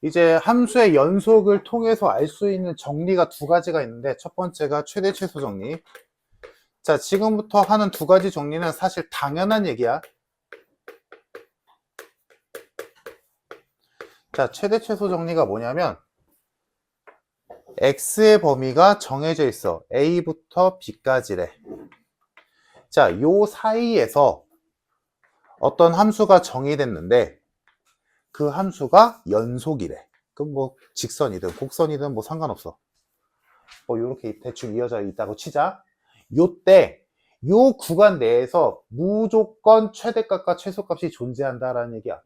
이제 함수의 연속을 통해서 알 수 있는 정리가 두 가지가 있는데, 첫 번째가 최대 최소 정리. 자, 지금부터 하는 두 가지 정리는 사실 당연한 얘기야. 자, 최대 최소 정리가 뭐냐면 x의 범위가 정해져 있어. a부터 b까지래. 자, 요 사이에서 어떤 함수가 정의됐는데 그 함수가 연속이래. 그럼 뭐 직선이든 곡선이든 뭐 상관없어. 뭐 요렇게 대충 이어져 있다고 치자. 요때 요 구간 내에서 무조건 최대값과 최소값이 존재한다라는 얘기야.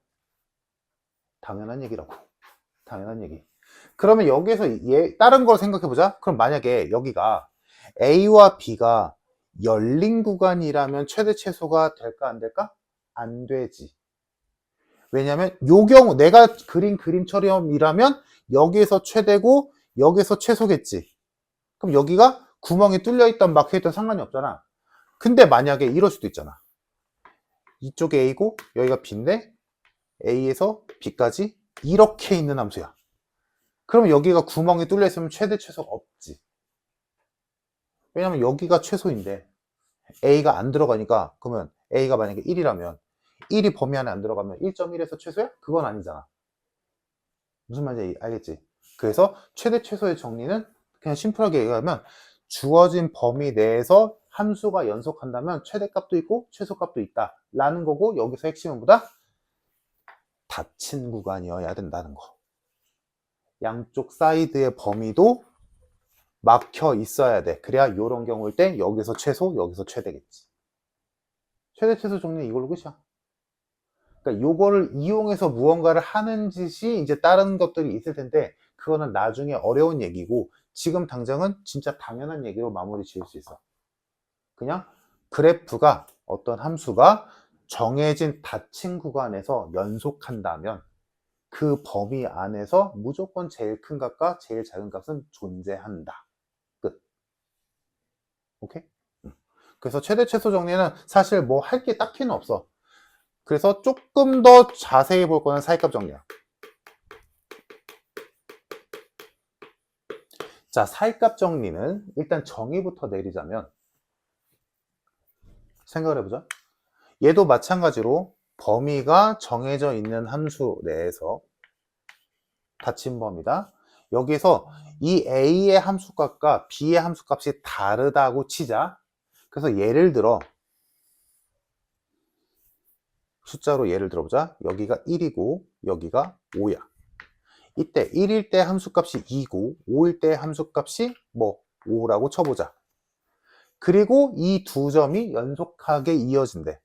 당연한 얘기라고. 당연한 얘기. 그러면 여기에서 다른 걸 생각해 보자. 그럼 만약에 여기가 A와 B가 열린 구간이라면 최대 최소가 될까 안 될까? 안 되지. 왜냐면 요 경우 내가 그린 그림처럼이라면 여기에서 최대고 여기에서 최소겠지. 그럼 여기가 구멍이 뚫려 있던 막혀 있던 상관이 없잖아. 근데 만약에 이럴 수도 있잖아. 이쪽에 A고 여기가 B인데 A에서 B까지 이렇게 있는 함수야. 그러면 여기가 구멍이 뚫려 있으면 최대 최소가 없지. 왜냐면 여기가 최소인데 A가 안 들어가니까, 그러면 A가 만약에 1이라면 1이 범위 안에 안 들어가면 1.1에서 최소야? 그건 아니잖아. 무슨 말인지 알겠지? 그래서 최대 최소의 정리는 그냥 심플하게 얘기하면 주어진 범위 내에서 함수가 연속한다면 최대값도 있고 최소값도 있다 라는 거고, 여기서 핵심은 뭐다? 닫힌 구간이어야 된다는 거. 양쪽 사이드의 범위도 막혀 있어야 돼. 그래야 이런 경우일 때 여기서 최소, 여기서 최대겠지. 최대 최소 정리는 이걸로 끝이야. 그러니까 요거를 이용해서 무언가를 하는 짓이 이제 다른 것들이 있을 텐데 그거는 나중에 어려운 얘기고, 지금 당장은 진짜 당연한 얘기로 마무리 지을 수 있어. 그냥 그래프가 어떤 함수가 정해진 닫힌 구간에서 연속한다면 그 범위 안에서 무조건 제일 큰 값과 제일 작은 값은 존재한다. 끝. 오케이? 그래서 최대 최소 정리는 사실 뭐 할 게 딱히는 없어. 그래서 조금 더 자세히 볼 거는 사이값 정리야. 자, 사이값 정리는 일단 정의부터 내리자면, 생각을 해보자. 얘도 마찬가지로 범위가 정해져 있는 함수 내에서 닫힌 범위다. 여기서 이 A의 함수값과 B의 함수값이 다르다고 치자. 그래서 예를 들어 숫자로 예를 들어보자. 여기가 1이고 여기가 5야. 이때 1일 때 함수값이 2고 5일 때 함수값이 뭐 5라고 쳐보자. 그리고 이 두 점이 연속하게 이어진대.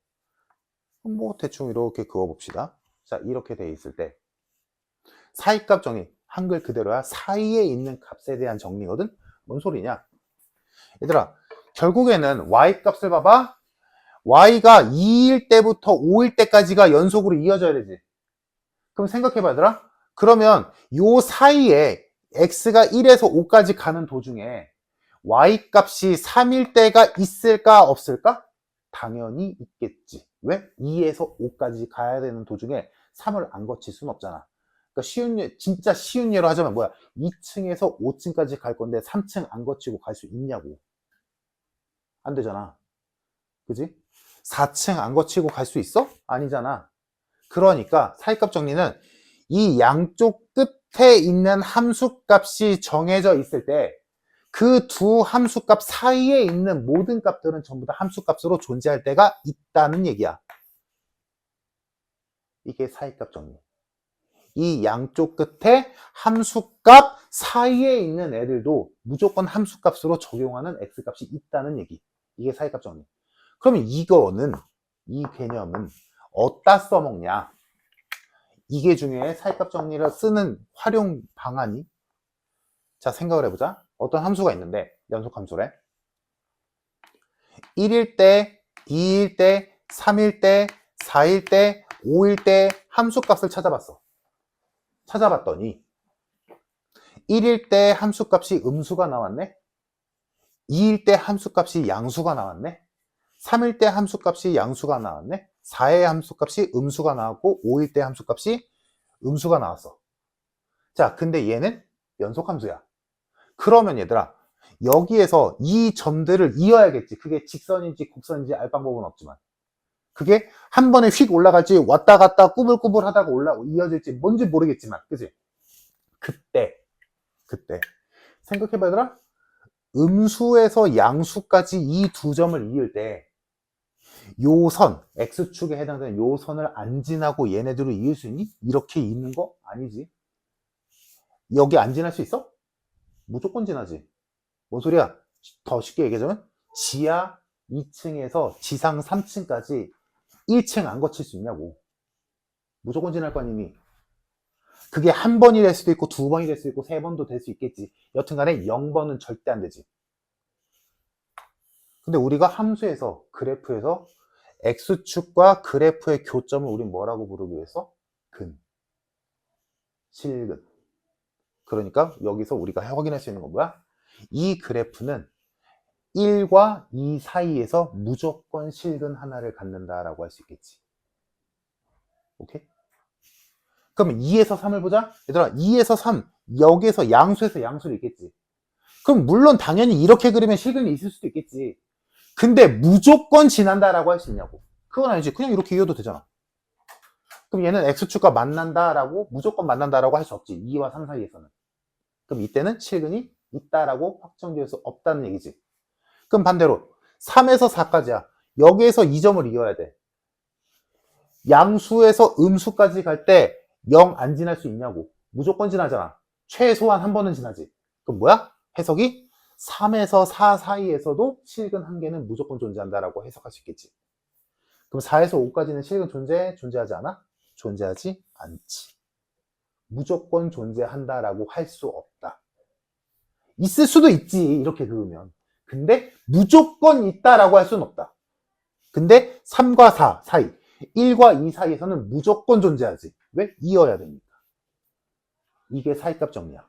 뭐 대충 이렇게 그어봅시다. 자, 이렇게 돼 있을 때 사이값 정의, 한글 그대로야. 사이에 있는 값에 대한 정리거든. 뭔 소리냐? 얘들아, 결국에는 y값을 봐봐. y가 2일 때부터 5일 때까지가 연속으로 이어져야 되지. 그럼 생각해봐, 얘들아. 그러면 요 사이에 x가 1에서 5까지 가는 도중에 y값이 3일 때가 있을까 없을까? 당연히 있겠지. 왜? 2에서 5까지 가야 되는 도중에 3을 안 거칠 수는 없잖아. 그러니까 쉬운 예, 진짜 쉬운 예로 하자면 뭐야? 2층에서 5층까지 갈 건데 3층 안 거치고 갈 수 있냐고. 안 되잖아. 그지? 4층 안 거치고 갈 수 있어? 아니잖아. 그러니까 사이값 정리는 이 양쪽 끝에 있는 함수값이 정해져 있을 때 그 두 함수값 사이에 있는 모든 값들은 전부 다 함수값으로 존재할 때가 있다는 얘기야. 이게 사이값 정리. 이 양쪽 끝에 함수값 사이에 있는 애들도 무조건 함수값으로 적용하는 x값이 있다는 얘기. 이게 사이값 정리. 그러면 이거는, 이 개념은 어디다 써먹냐? 이게 중요해. 사이값 정리를 쓰는 활용 방안이. 자, 생각을 해보자. 어떤 함수가 있는데, 연속 함수래. 1일 때, 2일 때, 3일 때, 4일 때, 5일 때 함수값을 찾아봤어. 찾아봤더니 1일 때 함수값이 음수가 나왔네. 2일 때 함수값이 양수가 나왔네. 3일 때 함수값이 양수가 나왔네. 4의 함수값이 음수가 나왔고 5일 때 함수값이 음수가 나왔어. 자, 근데 얘는 연속함수야. 그러면 얘들아, 여기에서 이 점들을 이어야겠지. 그게 직선인지 곡선인지 알 방법은 없지만. 그게 한 번에 휙 올라갈지 왔다 갔다 꾸불꾸불 하다가 이어질지 뭔지 모르겠지만, 그지? 그때 생각해봐 얘들아. 음수에서 양수까지 이 두 점을 이을 때 요 선, X축에 해당되는 요 선을 안 지나고 얘네들을 이을 수 있니? 이렇게 있는 거 아니지. 여기 안 지날 수 있어? 무조건 지나지. 뭔 소리야? 더 쉽게 얘기하자면 지하 2층에서 지상 3층까지 1층 안 거칠 수 있냐고. 무조건 지날 거 아니니. 그게 한 번이 될 수도 있고 두 번이 될 수도 있고 세 번도 될 수 있겠지. 여튼간에 0번은 절대 안 되지. 근데 우리가 함수에서 그래프에서 X축과 그래프의 교점을 우리 뭐라고 부르기로 했어? 근, 실근. 그러니까 여기서 우리가 확인할 수 있는 건 뭐야? 이 그래프는 1과 2 사이에서 무조건 실근 하나를 갖는다라고 할 수 있겠지. 오케이? 그러면 2에서 3을 보자. 얘들아, 2에서 3, 여기에서 양수에서 양수를 있겠지. 그럼 물론 당연히 이렇게 그리면 실근이 있을 수도 있겠지. 근데 무조건 지난다라고 할 수 있냐고. 그건 아니지. 그냥 이렇게 이어도 되잖아. 그럼 얘는 X축과 만난다라고, 무조건 만난다라고 할 수 없지. 2와 3 사이에서는. 그럼 이때는 실근이 있다라고 확정지을 수 없다는 얘기지. 그럼 반대로 3에서 4까지야. 여기에서 이 점을 이어야 돼. 양수에서 음수까지 갈 때 0 안 지날 수 있냐고. 무조건 지나잖아. 최소한 한 번은 지나지. 그럼 뭐야? 해석이 3에서 4 사이에서도 실근 한 개는 무조건 존재한다라고 해석할 수 있겠지. 그럼 4에서 5까지는 실근 존재하지 않아? 존재하지 않지. 무조건 존재한다라고 할 수 없다. 있을 수도 있지, 이렇게 그으면. 근데 무조건 있다라고 할 수는 없다. 근데 3과 4 사이, 1과 2 사이에서는 무조건 존재하지. 왜? 이어야 되니까. 이게 사이값 정리야.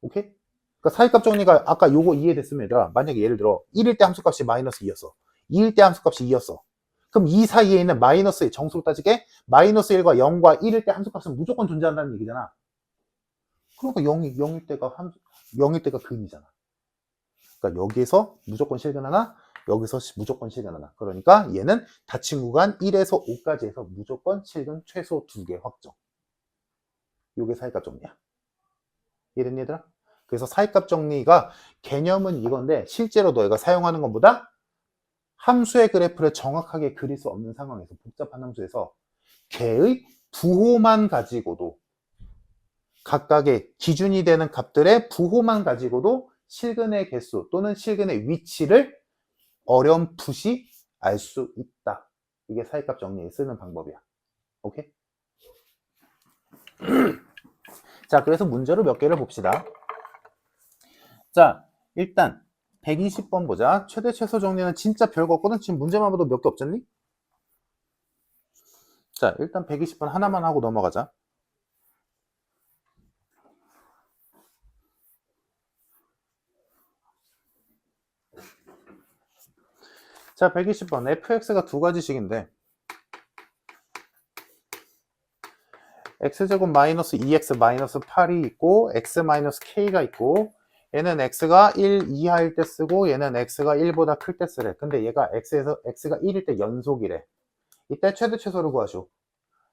오케이? 그러니까 사이값 정리가 아까 요거 이해됐으면 얘들아, 만약에 예를 들어 1일 때 함수값이 마이너스 2였어. 2일 때 함수값이 2였어. 그럼 이 사이에 있는 마이너스의 정수로 따지게 마이너스 1과 0과 1일 때 함수값은 무조건 존재한다는 얘기잖아. 그러니까 0일 때가 근이잖아. 그러니까 여기에서 무조건 실근 하나, 여기서 무조건 실근 하나. 그러니까 얘는 닫힌 구간 1에서 5까지 해서 무조건 실근 최소 2개 확정. 요게 사이값 정리야. 이해됐니 얘들아? 그래서 사이값 정리가 개념은 이건데 실제로 너희가 사용하는 것보다 함수의 그래프를 정확하게 그릴 수 없는 상황에서 복잡한 함수에서 걔의 부호만 가지고도 각각의 기준이 되는 값들의 부호만 가지고도 실근의 개수 또는 실근의 위치를 어렴풋이 알 수 있다. 이게 사이값 정리에 쓰는 방법이야. 오케이? 자, 그래서 문제로 몇 개를 봅시다. 자, 일단 120번 보자. 최대 최소 정리는 진짜 별거 없거든. 지금 문제만 봐도 몇 개 없잖니? 자, 일단 120번 하나만 하고 넘어가자. 자, 120번 fx가 두 가지씩인데 x제곱 마이너스 2x 마이너스 8이 있고 x 마이너스 k가 있고 얘는 x가 1 이하일 때 쓰고 얘는 x가 1보다 클 때 쓰래. 근데 얘가 x가 1일 때 연속이래. 이때 최대 최소를 구하시오.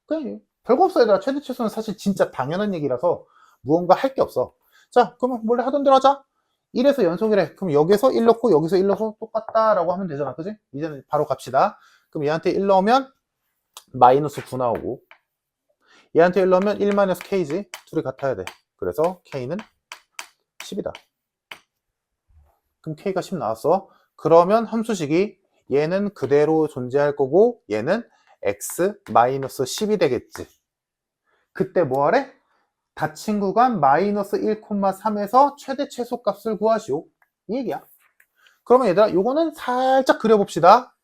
그냥 별거 없어 얘들아. 최대 최소는 사실 진짜 당연한 얘기라서 무언가 할 게 없어. 자, 그러면 원래 하던 대로 하자. 1에서 연속이래. 그럼 여기서 1 넣고 여기서 1 넣어서 똑같다라고 하면 되잖아. 그지? 이제는 바로 갑시다. 그럼 얘한테 1 넣으면 마이너스 9 나오고 얘한테 1 넣으면 1 마이너스 k지. 둘이 같아야 돼. 그래서 k는 10이다. 그럼 k가 10 나왔어. 그러면 함수식이 얘는 그대로 존재할 거고 얘는 x 마이너스 10이 되겠지. 그때 뭐 하래? 닫힌 구간 마이너스 1,3에서 최대 최소 값을 구하시오. 이 얘기야. 그러면 얘들아 요거는 살짝 그려봅시다.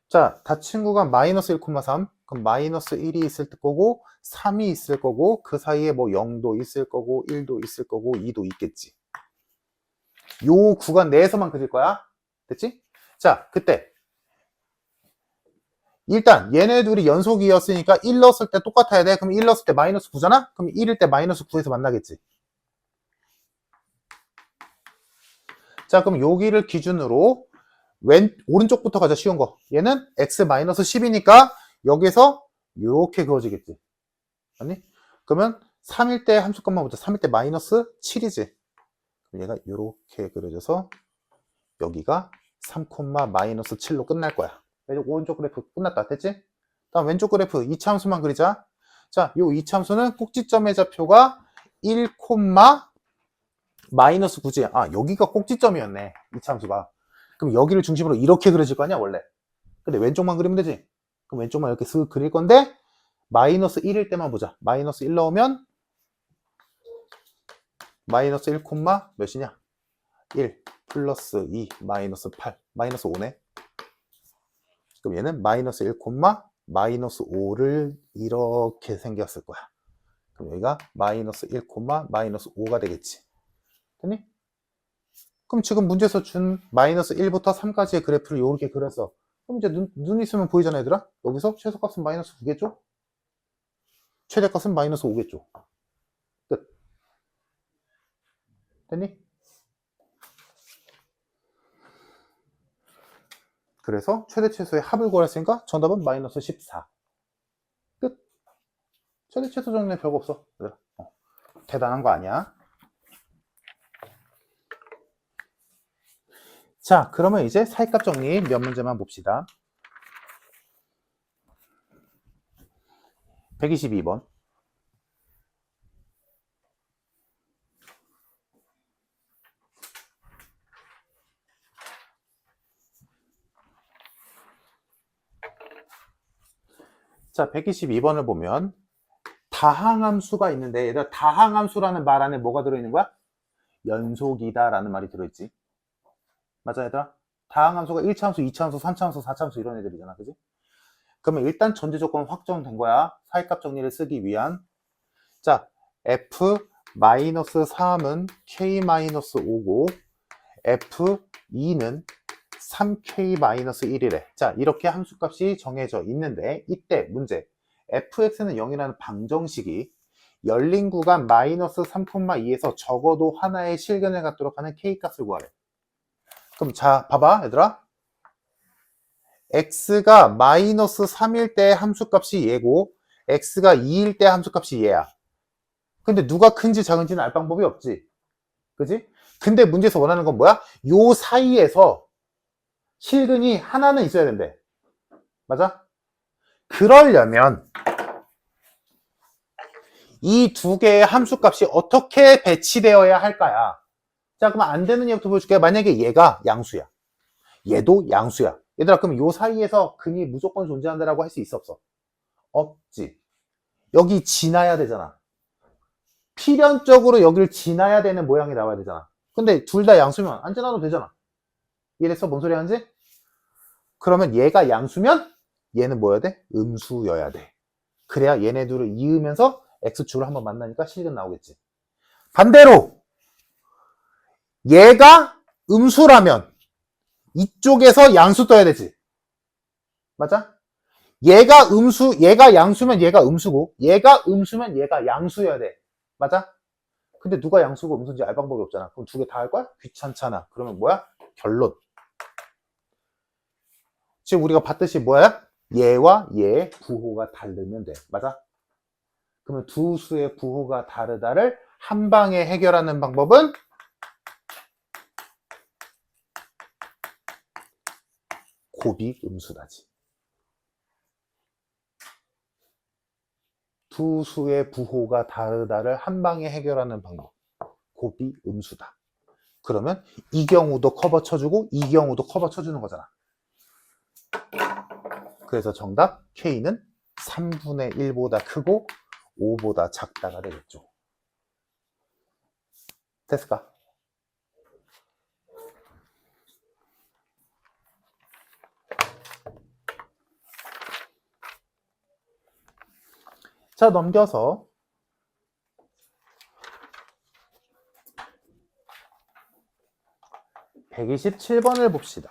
자, 닫힌 구간 마이너스 1,3. 그럼 마이너스 1이 있을 거고 3이 있을 거고 그 사이에 뭐 0도 있을 거고 1도 있을 거고 2도 있겠지. 요 구간 내에서만 그릴 거야. 됐지? 자, 그때 일단 얘네 둘이 연속이었으니까 1 넣었을 때 똑같아야 돼. 그럼 1 넣었을 때 마이너스 9잖아? 그럼 1일 때 마이너스 9에서 만나겠지. 자, 그럼 여기를 기준으로 오른쪽부터 가자. 쉬운 거. 얘는 x 마이너스 10이니까 여기서 이렇게 그어지겠지. 아니? 그러면 3일 때 함수값만 보자. 3일 때 마이너스 7이지. 그럼 얘가 이렇게 그려져서 여기가 3, 마이너스 7로 끝날 거야. 오른쪽 그래프 끝났다. 됐지? 다음 왼쪽 그래프 이차함수만 그리자. 자, 요 이차함수는 꼭지점의 좌표가 1, 마이너스 9지. 아, 여기가 꼭지점이었네. 이차함수가. 그럼 여기를 중심으로 이렇게 그려질 거 아니야, 원래. 근데 왼쪽만 그리면 되지. 그럼 왼쪽만 이렇게 쓱 그릴 건데 마이너스 1일 때만 보자. 마이너스 1 넣으면 마이너스 1, 몇이냐? 1 플러스 2 마이너스 8 마이너스 5네. 그럼 얘는 마이너스 1, 마이너스 5를 이렇게 생겼을 거야. 그럼 여기가 마이너스 1, 마이너스 5가 되겠지. 됐니? 그럼 지금 문제에서 준 마이너스 1부터 3까지의 그래프를 이렇게 그렸어. 그럼 이제 눈 있으면 보이잖아, 얘들아? 여기서 최소값은 마이너스 9겠죠? 최대값은 마이너스 5겠죠? 끝. 됐니? 그래서 최대 최소의 합을 구했으니까 정답은 마이너스 14. 끝. 최대 최소 정리는 별거 없어. 대단한 거 아니야. 자, 그러면 이제 사이값 정리 몇 문제만 봅시다. 122번. 자, 122번을 보면 다항함수가 있는데, 얘들아, 다항함수라는 말 안에 뭐가 들어있는 거야? 연속이다 라는 말이 들어있지. 맞아, 얘들아? 다항함수가 1차함수, 2차함수, 3차함수, 4차함수 이런 애들이잖아. 그지? 그러면 일단 전제 조건 확정된 거야. 사이값 정리를 쓰기 위한. 자, f-3은 k-5고 f2는 3k-1이래. 자, 이렇게 함수값이 정해져 있는데 이때 문제. fx는 0이라는 방정식이 열린 구간 마이너스 3,2에서 적어도 하나의 실근을 갖도록 하는 k값을 구하래. 그럼 자, 봐봐 얘들아. x가 마이너스 3일 때 함수값이 얘고 x가 2일 때 함수값이 얘야. 근데 누가 큰지 작은지는 알 방법이 없지. 그지? 근데 문제에서 원하는 건 뭐야? 요 사이에서 실근이 하나는 있어야 된대. 맞아? 그러려면 이 두 개의 함수값이 어떻게 배치되어야 할까야? 자, 그럼 안 되는 예부터 보여줄게. 만약에 얘가 양수야. 얘도 양수야. 얘들아, 그럼 요 사이에서 근이 무조건 존재한다라고 할 수 있어, 없어? 없지. 여기 지나야 되잖아. 필연적으로 여기를 지나야 되는 모양이 나와야 되잖아. 근데 둘 다 양수면 안 지나도 되잖아. 이해됐어? 뭔 소리 하는지? 그러면 얘가 양수면 얘는 뭐여야 돼? 음수여야 돼. 그래야 얘네 둘을 이으면서 x축을 한번 만나니까 실근 나오겠지. 반대로 얘가 음수라면 이쪽에서 양수 떠야 되지. 맞아? 얘가 양수면 얘가 음수고 얘가 음수면 얘가 양수여야 돼. 맞아? 근데 누가 양수고 음수인지 알 방법이 없잖아. 그럼 두 개 다 할 거야? 귀찮잖아. 그러면 뭐야? 결론. 지금 우리가 봤듯이 뭐야? 얘와 얘의 부호가 다르면 돼. 맞아? 그러면 두 수의 부호가 다르다를 한 방에 해결하는 방법은 곱이 음수다지. 두 수의 부호가 다르다를 한 방에 해결하는 방법. 곱이 음수다. 그러면 이 경우도 커버 쳐주고 이 경우도 커버 쳐주는 거잖아. 그래서 정답 K는 3분의 1보다 크고 5보다 작다가 되겠죠. 됐을까? 자, 넘겨서 127번을 봅시다.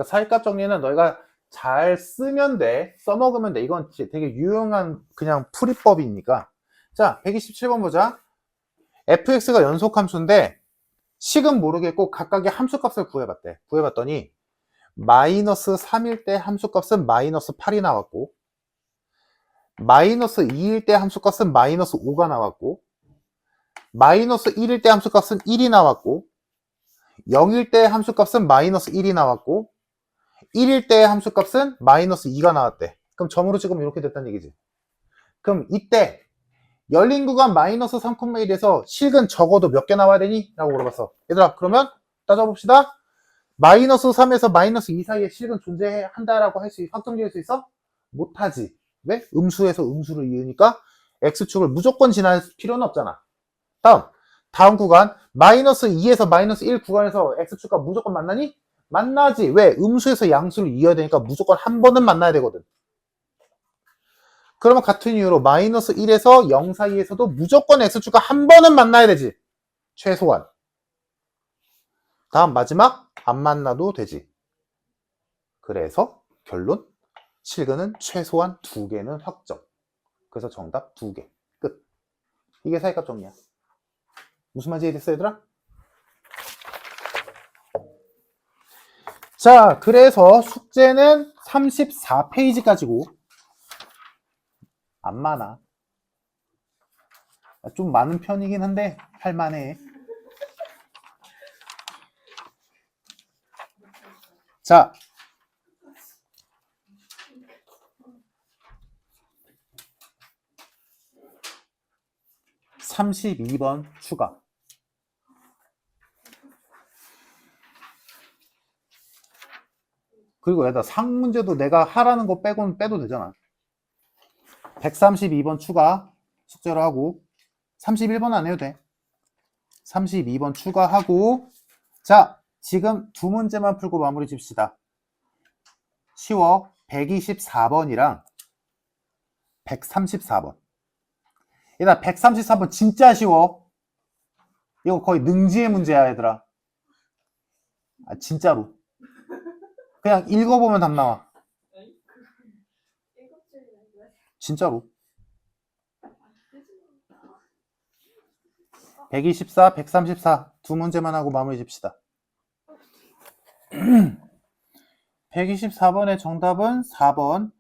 그러니까 사이값 정리는 너희가 잘 쓰면 돼. 써먹으면 돼. 이건 되게 유용한 그냥 풀이법이니까. 자, 127번 보자. fx가 연속함수인데 식은 모르겠고 각각의 함수값을 구해봤대. 구해봤더니 마이너스 3일 때 함수값은 마이너스 8이 나왔고, 마이너스 2일 때 함수값은 마이너스 5가 나왔고, 마이너스 1일 때 함수값은 1이 나왔고, 0일 때 함수값은 마이너스 1이 나왔고, 1일 때 함수값은 마이너스 2가 나왔대. 그럼 점으로 찍으면 이렇게 됐다는 얘기지. 그럼 이때 열린 구간 마이너스 3,1에서 실근 적어도 몇 개 나와야 되니? 라고 물어봤어. 얘들아, 그러면 따져봅시다. 마이너스 3에서 마이너스 2 사이에 실근 존재한다라고 확정 지을 수 있어? 못하지. 왜? 음수에서 음수를 이으니까 x축을 무조건 지날 필요는 없잖아. 다음 구간 마이너스 2에서 마이너스 1 구간에서 x축과 무조건 만나니? 만나지. 왜? 음수에서 양수를 이어야 되니까 무조건 한 번은 만나야 되거든. 그러면 같은 이유로 마이너스 1에서 0 사이에서도 무조건 x축과 한 번은 만나야 되지. 최소한. 다음 마지막 안 만나도 되지. 그래서 결론 실근은 최소한 2개는 확정. 그래서 정답 2개. 끝. 이게 사이값 정리야. 무슨 말인지 이해됐어 얘들아? 자, 그래서 숙제는 34페이지까지고 안 많아. 좀 많은 편이긴 한데 할만해. 자, (32번) 추가. 그리고 얘들아 상문제도 내가 하라는 거 빼고는 빼도 되잖아. 132번 추가 숙제로 하고 31번 안 해도 돼. 32번 추가하고, 자, 지금 두 문제만 풀고 마무리 집시다. 쉬워. 124번이랑 134번. 얘들아 134번 진짜 쉬워. 이거 거의 능지의 문제야 얘들아. 진짜로. 그냥 읽어보면 답 나와. 진짜로. 124, 134 두 문제만 하고 마무리 집시다. 124번의 정답은 4번.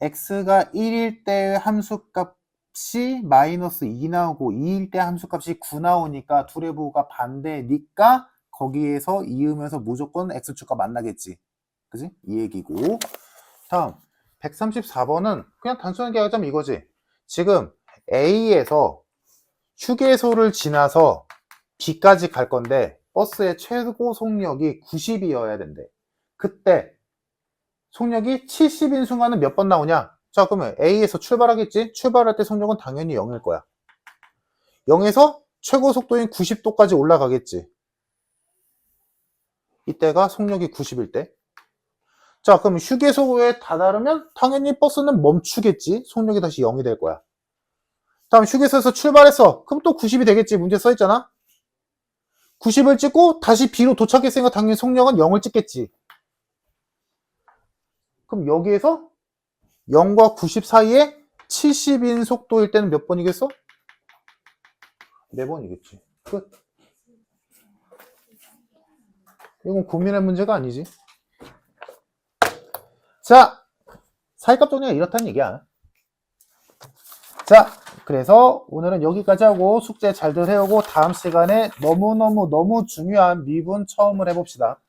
x가 1일 때 함수값이 마이너스 2 나오고 2일 때 함수값이 9 나오니까 둘의 부호가 반대니까 거기에서 이으면서 무조건 x축과 만나겠지. 그지? 이 얘기고. 다음 134번은 그냥 단순하게 하자면 이거지. 지금 A에서 휴게소를 지나서 B까지 갈 건데 버스의 최고 속력이 90이어야 된대. 그때 속력이 70인 순간은 몇 번 나오냐? 자, 그러면 A에서 출발하겠지? 출발할 때 속력은 당연히 0일 거야. 0에서 최고 속도인 90도까지 올라가겠지. 이때가 속력이 90일 때. 자, 그럼 휴게소에 다다르면 당연히 버스는 멈추겠지. 속력이 다시 0이 될 거야. 다음 휴게소에서 출발했어. 그럼 또 90이 되겠지. 문제 써있잖아. 90을 찍고 다시 B로 도착했으니까 당연히 속력은 0을 찍겠지. 그럼 여기에서 0과 90 사이에 70인 속도일 때는 몇 번이겠어? 4번이겠지. 끝. 이건 고민할 문제가 아니지. 자, 사이값 정리가 이렇다는 얘기야. 자, 그래서 오늘은 여기까지 하고 숙제 잘들 해오고 다음 시간에 너무 중요한 미분 처음을 해봅시다.